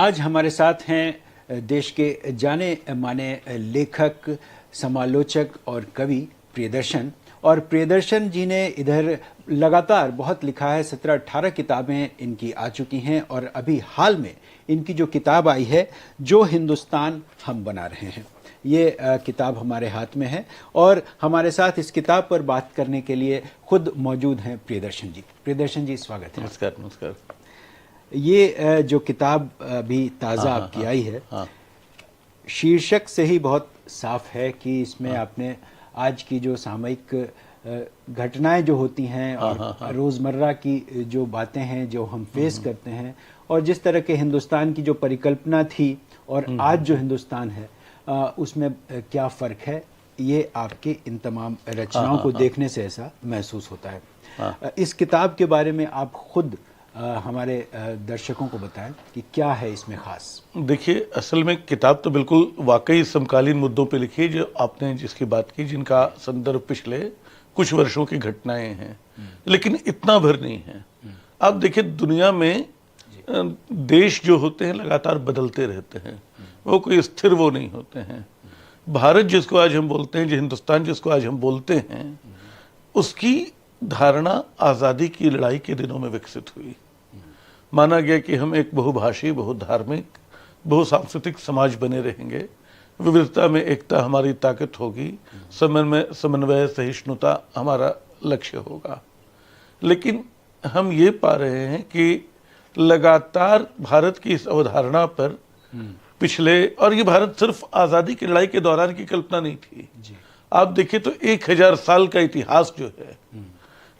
आज हमारे साथ हैं देश के जाने माने लेखक, समालोचक और कवि प्रियदर्शन। और प्रियदर्शन जी ने इधर लगातार बहुत लिखा है, 17-18 किताबें इनकी आ चुकी हैं और अभी हाल में इनकी जो किताब आई है, जो हिंदुस्तान हम बना रहे हैं, ये किताब हमारे हाथ में है। और हमारे साथ इस किताब पर बात करने के लिए खुद मौजूद हैं प्रियदर्शन जी। प्रियदर्शन जी, स्वागत है। नमस्कार। नमस्कार। ये जो किताब अभी ताज़ा आपकी आई है, शीर्षक से ही बहुत साफ है कि इसमें आपने आज की जो सामयिक घटनाएं जो होती हैं और रोज़मर्रा की जो बातें हैं जो हम फेस करते हैं, और जिस तरह के हिंदुस्तान की जो परिकल्पना थी और आज जो हिंदुस्तान है, उसमें क्या फ़र्क है, ये आपके इन तमाम रचनाओं को देखने से ऐसा महसूस होता है। इस किताब के बारे में आप खुद हमारे दर्शकों को बताएं कि क्या है इसमें खास। देखिए, असल में किताब तो बिल्कुल वाकई समकालीन मुद्दों पे लिखी है, जो आपने जिसकी बात की, जिनका संदर्भ पिछले कुछ वर्षों की घटनाएं हैं, लेकिन इतना भर नहीं है। आप देखिए, दुनिया में देश जो होते हैं लगातार बदलते रहते हैं, वो कोई स्थिर वो नहीं होते हैं। भारत जिसको आज हम बोलते हैं, जो हिंदुस्तान जिसको आज हम बोलते हैं, उसकी धारणा आज़ादी की लड़ाई के दिनों में विकसित हुई। माना गया कि हम एक बहुभाषी, बहुधार्मिक, बहुसांस्कृतिक समाज बने रहेंगे, विविधता में एकता हमारी ताकत होगी, समन्वय सहिष्णुता हमारा लक्ष्य होगा। लेकिन हम ये पा रहे हैं कि लगातार भारत की इस अवधारणा पर पिछले, और ये भारत सिर्फ आज़ादी की लड़ाई के दौरान की कल्पना नहीं थी। आप देखिए तो 1000 साल का इतिहास जो है,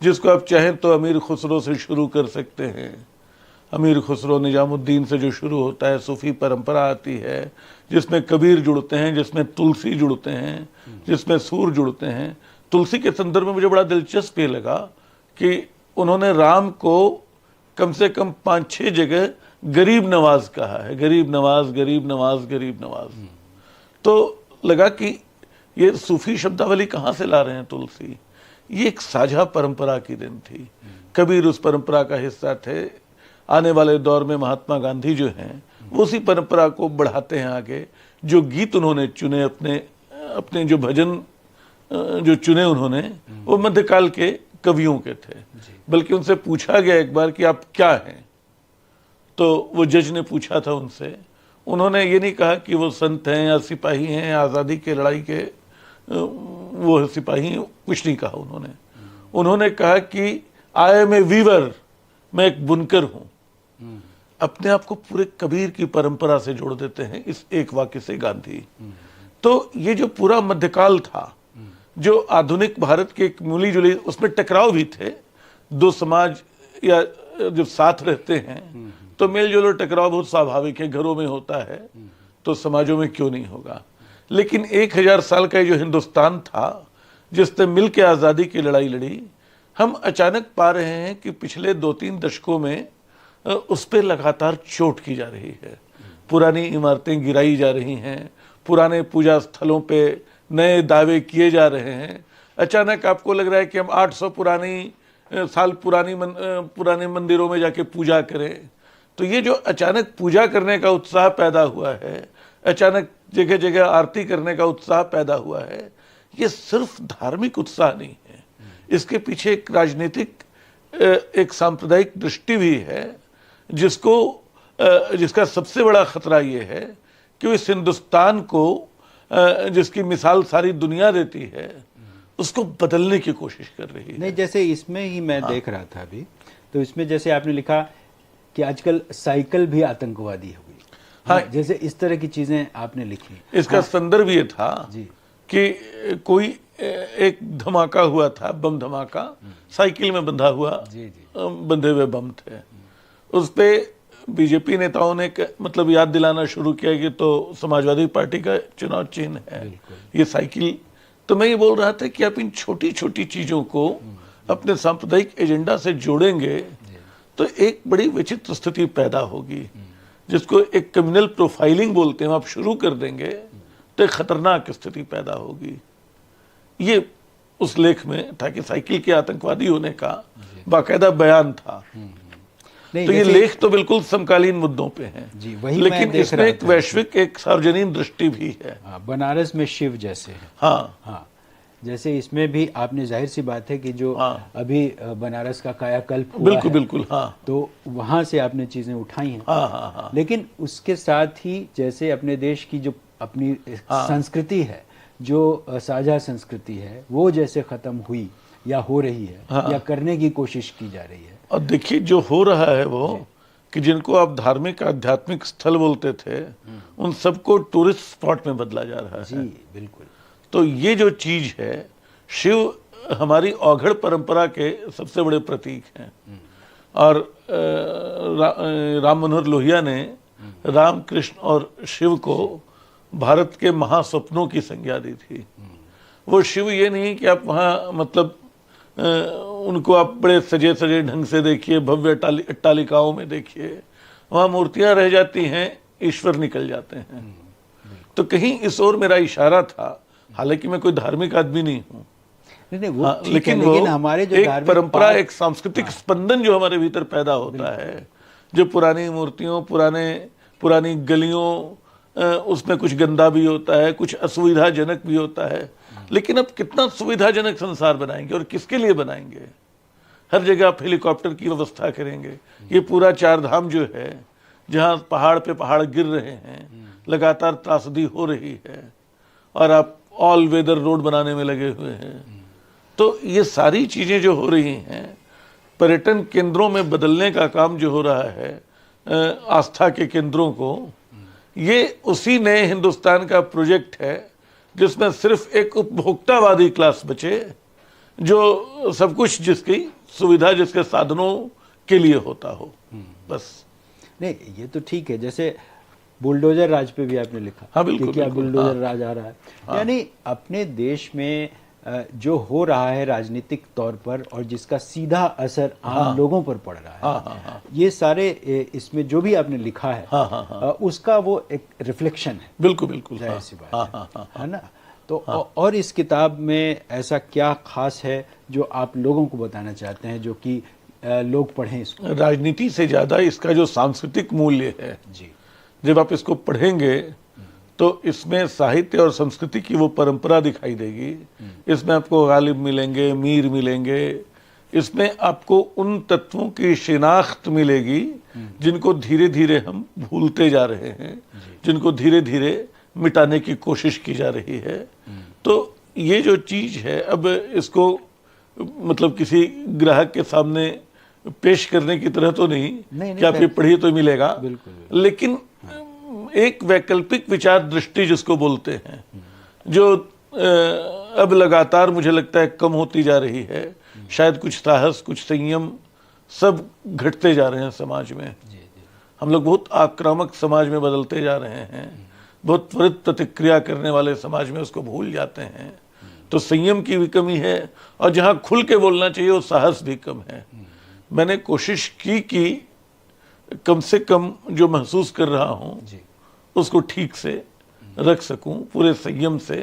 जिसको आप चाहें तो अमीर खुसरो से शुरू कर सकते हैं। अमीर खुसरो निजामुद्दीन से जो शुरू होता है, सूफी परंपरा आती है, जिसमें कबीर जुड़ते हैं, जिसमें तुलसी जुड़ते हैं, जिसमें सूर जुड़ते हैं। तुलसी के संदर्भ में मुझे बड़ा दिलचस्प ये लगा कि उन्होंने राम को कम से कम 5-6 जगह गरीब नवाज कहा है। गरीब नवाज, गरीब नवाज, गरीब नवाज। तो लगा कि ये सूफी शब्दावली कहाँ से ला रहे हैं तुलसी। ये एक साझा परंपरा की देन थी। कबीर उस परंपरा का हिस्सा थे। आने वाले दौर में महात्मा गांधी जो हैं, वो उसी परंपरा को बढ़ाते हैं आगे। जो गीत उन्होंने चुने, अपने जो भजन जो चुने उन्होंने, वो मध्यकाल के कवियों के थे। बल्कि उनसे पूछा गया एक बार कि आप क्या हैं, तो वो जज ने पूछा था उनसे, उन्होंने ये नहीं कहा कि वो संत हैं या सिपाही हैं, आज़ादी के लड़ाई के वो सिपाही, कुछ नहीं कहा उन्होंने कहा कि आई एम ए वीवर, मैं एक बुनकर हूं। अपने आप को पूरे कबीर की परंपरा से जोड़ देते हैं इस एक वाक्य से गांधी। तो ये जो पूरा मध्यकाल था, जो आधुनिक भारत के एक मिली जुली, उसमें टकराव भी थे। दो समाज या जब साथ रहते हैं तो मेल जोल और टकराव बहुत स्वाभाविक है, घरों में होता है, तो समाजों में क्यों नहीं होगा। लेकिन 1000 साल का जो हिंदुस्तान था, जिसने मिल के आज़ादी की लड़ाई लड़ी, हम अचानक पा रहे हैं कि पिछले 2-3 दशकों में उस पर लगातार चोट की जा रही है। पुरानी इमारतें गिराई जा रही हैं, पुराने पूजा स्थलों पे नए दावे किए जा रहे हैं। अचानक आपको लग रहा है कि हम 800 साल पुराने मंदिरों में जाके पूजा करें। तो ये जो अचानक पूजा करने का उत्साह पैदा हुआ है, अचानक जगह जगह आरती करने का उत्साह पैदा हुआ है, ये सिर्फ धार्मिक उत्साह नहीं है। इसके पीछे एक राजनीतिक, एक सांप्रदायिक दृष्टि भी है, जिसका सबसे बड़ा खतरा ये है कि इस हिंदुस्तान को, जिसकी मिसाल सारी दुनिया देती है, उसको बदलने की कोशिश कर रही है। नहीं, जैसे इसमें ही मैं देख रहा था अभी, तो इसमें जैसे आपने लिखा कि आजकल साइकिल भी आतंकवादी हो गई। जैसे इस तरह की चीजें आपने लिखी। इसका संदर्भ ये था कि कोई एक धमाका हुआ था, बम धमाका, साइकिल में बंधा हुआ, बंधे हुए बम थे। उस पे बीजेपी नेताओं ने मतलब याद दिलाना शुरू किया कि तो समाजवादी पार्टी का चुनाव चिन्ह है ये साइकिल। तो मैं ये बोल रहा था कि आप इन छोटी छोटी चीजों को अपने सांप्रदायिक एजेंडा से जोड़ेंगे तो एक बड़ी विचित्र स्थिति पैदा होगी, जिसको एक कम्युनल प्रोफाइलिंग बोलते हैं। आप शुरू कर देंगे तो एक खतरनाक स्थिति पैदा होगी। ये उस लेख में था कि साइकिल के आतंकवादी होने का बाकायदा बयान था। नहीं, तो ये जैसे- लेख तो बिल्कुल समकालीन मुद्दों पे हैं जी, वही मैं लेकिन देख इसमें रहा एक था। वैश्विक एक सार्वजनीन दृष्टि भी है। हाँ, बनारस में शिव जैसे है। हाँ हाँ, जैसे इसमें भी आपने जाहिर सी बात है कि जो हाँ। अभी बनारस का कायाकल्प हुआ बिल्कुल है, बिल्कुल। हाँ तो वहाँ से आपने चीज़ें उठाई हैं। हाँ हाँ हाँ लेकिन उसके साथ ही जैसे अपने देश की जो अपनी संस्कृति है, जो साझा संस्कृति है, वो जैसे ख़त्म हुई या हो रही है या करने की कोशिश की जा रही है। और देखिए जो हो रहा है वो कि जिनको आप धार्मिक आध्यात्मिक स्थल बोलते थे उन सबको टूरिस्ट स्पॉट में बदला जा रहा जी है। बिल्कुल। तो ये जो चीज है, शिव हमारी औघड़ परंपरा के सबसे बड़े प्रतीक हैं। और राम मनोहर लोहिया ने राम कृष्ण और शिव को भारत के महास्वप्नों की संज्ञा दी थी। वो शिव ये नहीं कि आप वहाँ मतलब उनको आप बड़े सजे सजे ढंग से देखिए, भव्य अट्टालिकाओं में देखिए, वहाँ मूर्तियां रह जाती हैं, ईश्वर निकल जाते हैं। तो कहीं इस ओर मेरा इशारा था, हालांकि मैं कोई धार्मिक आदमी नहीं हूँ। नहीं वो हाँ, ठीक लेकिन है, लेकिन वो हमारे जो एक धार्मिक परंपरा, पाठ- एक सांस्कृतिक स्पंदन जो हमारे भीतर पैदा होता है, जो पुरानी मूर्तियों, पुरानी गलियों, उसमें कुछ गंदा भी होता है, कुछ असुविधाजनक भी होता है, लेकिन अब कितना सुविधाजनक संसार बनाएंगे और किसके लिए बनाएंगे? हर जगह आप हेलीकॉप्टर की व्यवस्था करेंगे। ये पूरा चार धाम जो है, जहाँ पहाड़ पे पहाड़ गिर रहे हैं, लगातार त्रासदी हो रही है, और आप ऑल वेदर रोड बनाने में लगे हुए हैं। तो ये सारी चीजें जो हो रही हैं, पर्यटन केंद्रों में बदलने का काम जो हो रहा है, आस्था के केंद्रों को, ये उसी नए हिंदुस्तान का प्रोजेक्ट है जिसमें सिर्फ एक उपभोक्तावादी क्लास बचे, जो सब कुछ जिसकी सुविधा, जिसके साधनों के लिए होता हो, बस। नहीं ये तो ठीक है, जैसे बुलडोजर राज पे भी आपने लिखा। हाँ, बिल्कुल, कि क्या बिल्कुल, बुलडोजर राज आ रहा है। यानी अपने देश में जो हो रहा है राजनीतिक तौर पर और जिसका सीधा असर आम लोगों पर पड़ रहा है, ये सारे इसमें जो भी आपने लिखा है, उसका वो एक रिफ्लेक्शन है। बिल्कुल बिल्कुल। जाहिर सी बात है ना। तो और इस किताब में ऐसा क्या खास है जो आप लोगों को बताना चाहते हैं, जो कि लोग पढ़ें इसको? राजनीति से ज्यादा इसका जो सांस्कृतिक मूल्य है, जी, जब आप इसको पढ़ेंगे तो इसमें साहित्य और संस्कृति की वो परंपरा दिखाई देगी। इसमें आपको गालिब मिलेंगे, मीर मिलेंगे, इसमें आपको उन तत्वों की शिनाख्त मिलेगी जिनको धीरे धीरे हम भूलते जा रहे हैं, जिनको धीरे धीरे मिटाने की कोशिश की जा रही है। तो ये जो चीज है, अब इसको मतलब किसी ग्राहक के सामने पेश करने की तरह तो नहीं कि आप ये पढ़िए तो मिलेगा, बिल्कुल। लेकिन एक वैकल्पिक विचार दृष्टि जिसको बोलते हैं, जो अब लगातार मुझे लगता है कम होती जा रही है। शायद कुछ साहस, कुछ संयम सब घटते जा रहे हैं समाज में। हम लोग बहुत आक्रामक समाज में बदलते जा रहे हैं, बहुत त्वरित प्रतिक्रिया करने वाले समाज में उसको भूल जाते हैं। तो संयम की भी कमी है, और जहाँ खुल के बोलना चाहिए वो साहस भी कम है। मैंने कोशिश की कि कम से कम जो महसूस कर रहा हूँ उसको ठीक से रख सकूं, पूरे संयम से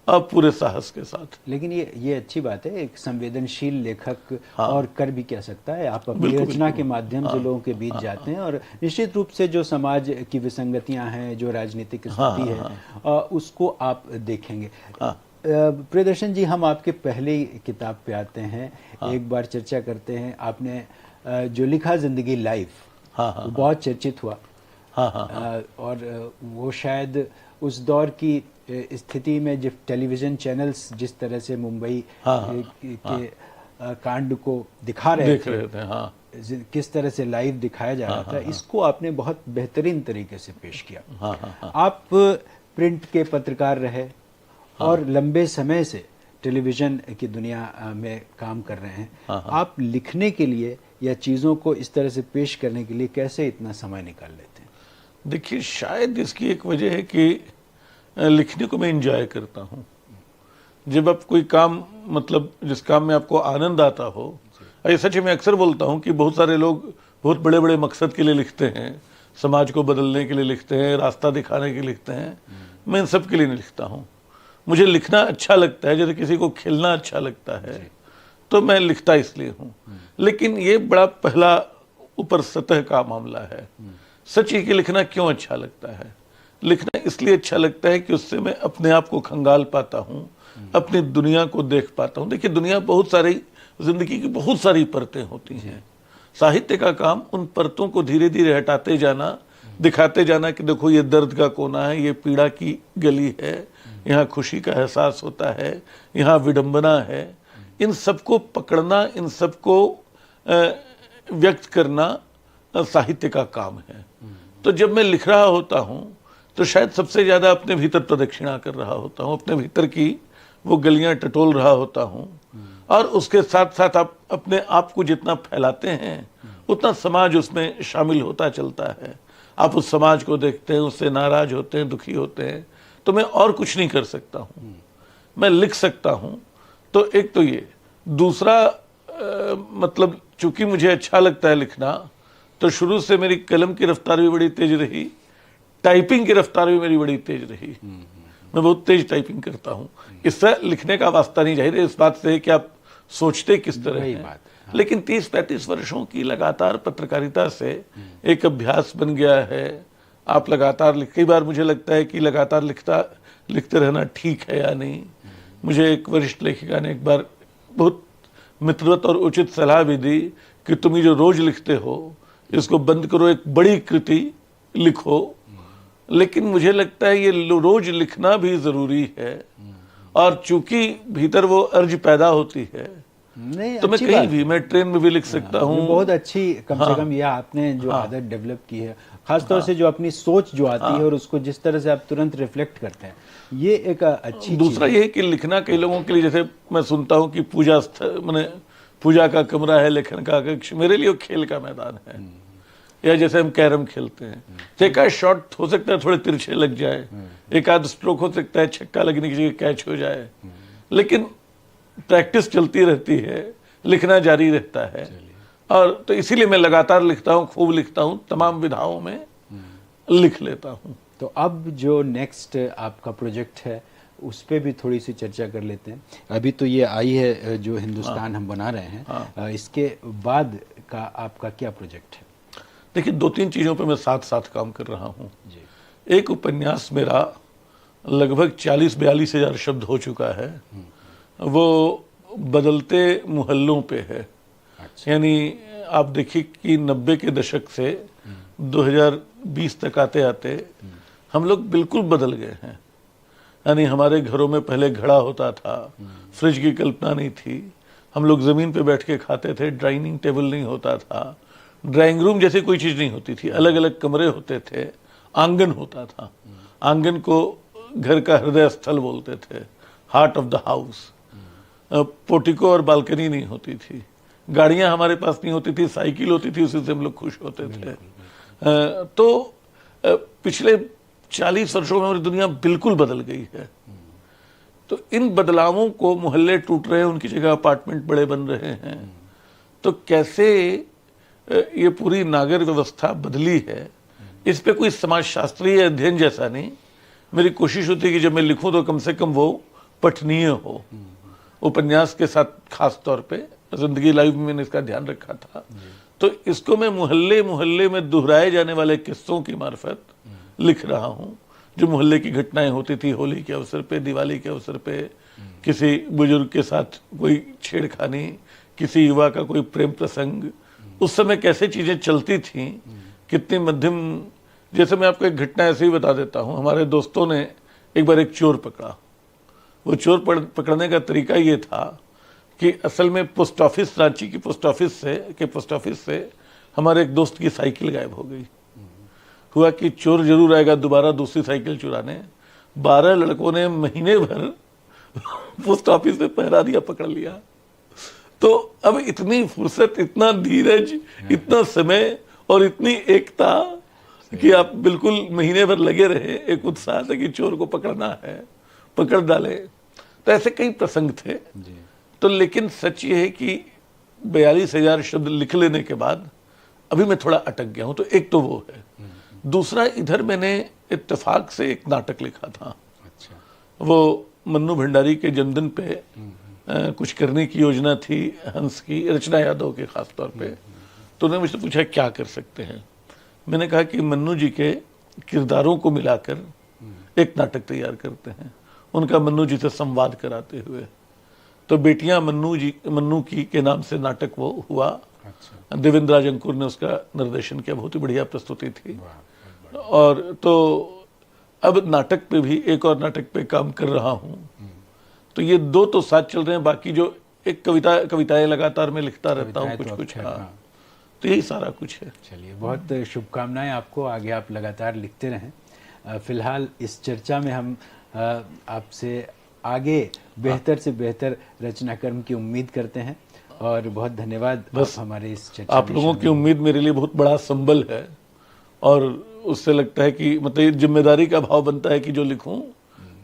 और पूरे साहस के साथ। लेकिन ये अच्छी बात है, एक संवेदनशील लेखक और कर भी क्या सकता है। आप अपनी रचना के माध्यम से लोगों के बीच जाते हैं, और निश्चित रूप से जो समाज की विसंगतियां हैं, जो राजनीतिक स्थिति है, उसको आप देखेंगे। प्रियदर्शन जी, हम आपके पहले किताब पे आते हैं, एक बार चर्चा करते हैं। आपने जो लिखा जिंदगी लाइफ, वो बहुत चर्चित हुआ। और वो शायद उस दौर की स्थिति में जब टेलीविजन चैनल्स जिस तरह से मुंबई के कांड को दिखा रहे थे, किस तरह से लाइव दिखाया जा रहा था, इसको आपने बहुत बेहतरीन तरीके से पेश किया। आप प्रिंट के पत्रकार रहे और लंबे समय से टेलीविजन की दुनिया में काम कर रहे हैं। आप लिखने के लिए या चीज़ों को इस तरह से पेश करने के लिए कैसे इतना समय निकाल लेते हैं? देखिए, शायद इसकी एक वजह है कि लिखने को मैं एंजॉय करता हूँ। जब आप कोई काम, मतलब जिस काम में आपको आनंद आता हो, सच मैं अक्सर बोलता हूँ कि बहुत सारे लोग बहुत बड़े बड़े मकसद के लिए लिखते हैं, समाज को बदलने के लिए लिखते हैं, रास्ता दिखाने के लिए लिखते हैं। मैं इन सब के लिए नहीं लिखता हूँ। मुझे लिखना अच्छा लगता है, जैसे किसी को खेलना अच्छा लगता है, तो मैं लिखता इसलिए हूँ। लेकिन ये बड़ा पहला ऊपर सतह का मामला है। सच है कि लिखना क्यों अच्छा लगता है? लिखना इसलिए अच्छा लगता है कि उससे मैं अपने आप को खंगाल पाता हूँ, अपनी दुनिया को देख पाता हूँ। देखिए, दुनिया बहुत सारी, जिंदगी की बहुत सारी परतें होती हैं। साहित्य का काम उन परतों को धीरे धीरे हटाते जाना, दिखाते जाना कि देखो ये दर्द का कोना है, ये पीड़ा की गली है, यहाँ खुशी का एहसास होता है, यहाँ विडंबना है। इन सबको पकड़ना, इन सबको व्यक्त करना साहित्य का काम है। तो जब मैं लिख रहा होता हूँ तो शायद सबसे ज्यादा अपने भीतर प्रदक्षिणा कर रहा होता हूँ, अपने भीतर की वो गलियां टटोल रहा होता हूँ। और उसके साथ साथ आप अपने आप को जितना फैलाते हैं उतना समाज उसमें शामिल होता चलता है। आप उस समाज को देखते हैं, उससे नाराज होते हैं, दुखी होते हैं। तो मैं और कुछ नहीं कर सकता हूँ, मैं लिख सकता हूँ। तो एक तो ये, दूसरा मतलब चूंकि मुझे अच्छा लगता है लिखना, तो शुरू से मेरी कलम की रफ्तार भी बड़ी तेज रही, टाइपिंग की रफ्तार भी मेरी बड़ी तेज रही। मैं बहुत तेज टाइपिंग करता हूँ। इससे लिखने का वास्ता नहीं चाहिए, इस बात से कि आप सोचते किस तरह हैं। हाँ। लेकिन 30-35 वर्षों की लगातार पत्रकारिता से एक अभ्यास बन गया है। आप लगातार कई बार मुझे लगता है कि लगातार लिखते रहना ठीक है या नहीं। मुझे एक वरिष्ठ लेखिका ने एक बार बहुत मित्रवत और उचित सलाह भी दी कि तुम ये जो रोज लिखते हो इसको बंद करो, एक बड़ी कृति लिखो। लेकिन मुझे लगता है ये रोज लिखना भी जरूरी है, और चूंकि भीतर वो अर्ज पैदा होती है नहीं, तो मैं कहीं भी, मैं ट्रेन में भी लिख सकता हूँ। बहुत अच्छी, कम से कम ये आपने जो आदत डेवलप की है, खासतौर से जो अपनी सोच जो आती है और उसको जिस तरह से आप तुरंत रिफ्लेक्ट करते हैं, ये एक अच्छी दूसरा ये है कि लिखना कई लोगों के लिए, जैसे मैं सुनता हूँ कि पूजा स्थल, मैंने पूजा का कमरा है, लेखन का कक्ष, मेरे लिए वो खेल का मैदान है। या जैसे हम कैरम खेलते हैं, तो एक आध शॉट हो सकता है थोड़े तिरछे लग जाए, एक आध स्ट्रोक हो सकता है छक्का लगने की जगह कैच हो जाए, लेकिन प्रैक्टिस चलती रहती है, लिखना जारी रहता है। और तो इसीलिए मैं लगातार लिखता हूँ, खूब लिखता हूँ, तमाम विधाओं में लिख लेता हूँ। तो अब जो नेक्स्ट आपका प्रोजेक्ट है उस पर भी थोड़ी सी चर्चा कर लेते हैं। अभी तो ये आई है जो हिंदुस्तान हम बना रहे हैं, इसके बाद का आपका क्या प्रोजेक्ट है? देखिए, 2-3 चीज़ों पे मैं साथ साथ काम कर रहा हूँ। एक उपन्यास मेरा लगभग 40-42 हज़ार शब्द हो चुका है, वो बदलते मोहल्लों पे है। यानी आप देखिए कि 90 के दशक से 2020 तक आते आते हम लोग बिल्कुल बदल गए हैं। यानी हमारे घरों में पहले घड़ा होता था, फ्रिज की कल्पना नहीं थी, हम लोग ज़मीन पे बैठ के खाते थे, डाइनिंग टेबल नहीं होता था, ड्राइंग रूम जैसी कोई चीज़ नहीं होती थी, अलग अलग कमरे होते थे, आंगन होता था, आंगन को घर का हृदय स्थल बोलते थे, heart of the house. Portico और बालकनी नहीं होती थी, गाड़ियां हमारे पास नहीं होती थी, साइकिल होती थी, उसी से हम लोग खुश होते थे। तो पिछले 40 वर्षों में हमारी दुनिया बिल्कुल बदल गई है। तो इन बदलावों को, मोहल्ले टूट रहे हैं, उनकी जगह अपार्टमेंट बड़े बन रहे हैं, तो कैसे ये पूरी नागर व्यवस्था बदली है, इस पे कोई समाजशास्त्रीय अध्ययन जैसा नहीं। मेरी कोशिश होती है कि जब मैं लिखूं तो कम से कम वो पठनीय हो। उपन्यास के साथ खास तौर पे जिंदगी लाइव में मैंने इसका ध्यान रखा था। तो इसको मैं मोहल्ले मोहल्ले में दोहराए जाने वाले किस्सों की मार्फत लिख रहा हूँ। जो मोहल्ले की घटनाएं होती थी, होली के अवसर पे, दिवाली के अवसर पे, किसी बुजुर्ग के साथ कोई छेड़खानी, किसी युवा का कोई प्रेम प्रसंग, उस समय कैसे चीजें चलती थी, कितनी मध्यम। जैसे मैं आपको एक घटना ऐसे ही बता देता हूँ। हमारे दोस्तों ने एक बार एक चोर पकड़ा। वो चोर पकड़ने का तरीका ये था कि असल में पोस्ट ऑफिस, रांची की पोस्ट ऑफिस से हमारे एक दोस्त की साइकिल गायब हो गई। हुआ कि चोर जरूर आएगा दोबारा दूसरी साइकिल चुराने। 12 लड़कों ने महीने भर पोस्ट ऑफिस में पहरा दिया, पकड़ लिया। तो अब इतनी फुर्सत, इतना धीरज, इतना समय और इतनी एकता कि आप बिल्कुल महीने भर लगे रहे, एक उत्साह था कि चोर को पकड़ना है, पकड़ डाले। तो ऐसे कई प्रसंग थे। तो लेकिन सच ये है कि 42,000 शब्द लिख लेने के बाद अभी मैं थोड़ा अटक गया हूं। तो एक तो वो है। दूसरा, इधर मैंने इत्तेफाक से एक नाटक लिखा था। वो मन्नू भंडारी के जन्मदिन पे कुछ करने की योजना थी, हंस की, रचना यादव के खास तौर पे। तो उन्होंने मुझसे पूछा क्या कर सकते हैं। मैंने कहा कि मन्नू जी के किरदारों को मिलाकर एक नाटक तैयार करते हैं, उनका मन्नू जी से संवाद कराते हुए। तो बेटियां मन्नू की के नाम से नाटक वो हुआ। अच्छा। देवेंद्र राज अंकुर ने उसका निर्देशन किया, बहुत ही बढ़िया प्रस्तुति थी। और तो अब नाटक पे भी एक और नाटक पे काम कर रहा हूं। तो ये 2 तो साथ चल रहे हैं, बाकी जो एक कविताएं लगातार मैं लिखता रहता हूँ कुछ कुछ। हाँ, तो यही सारा कुछ है। चलिए, बहुत शुभकामनाएं आपको, आगे आप लगातार लिखते रहें। फिलहाल इस चर्चा में हम आपसे आगे बेहतर से बेहतर रचनाकर्म की उम्मीद करते हैं, और बहुत धन्यवाद बस आप हमारे इस चर्चा आप में लोगों शामिल की उम्मीद मेरे लिए बहुत बड़ा संबल है, और उससे लगता है कि मतलब ये जिम्मेदारी का भाव बनता है कि जो लिखूं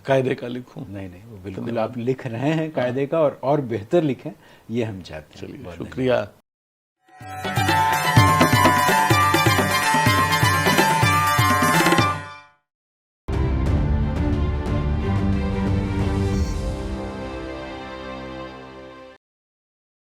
कायदे का लिखूं। नहीं, वो बिल्कुल आप लिख रहे हैं कायदे का, और बेहतर लिखें, ये हम चाहते हैं। चलिए, शुक्रिया।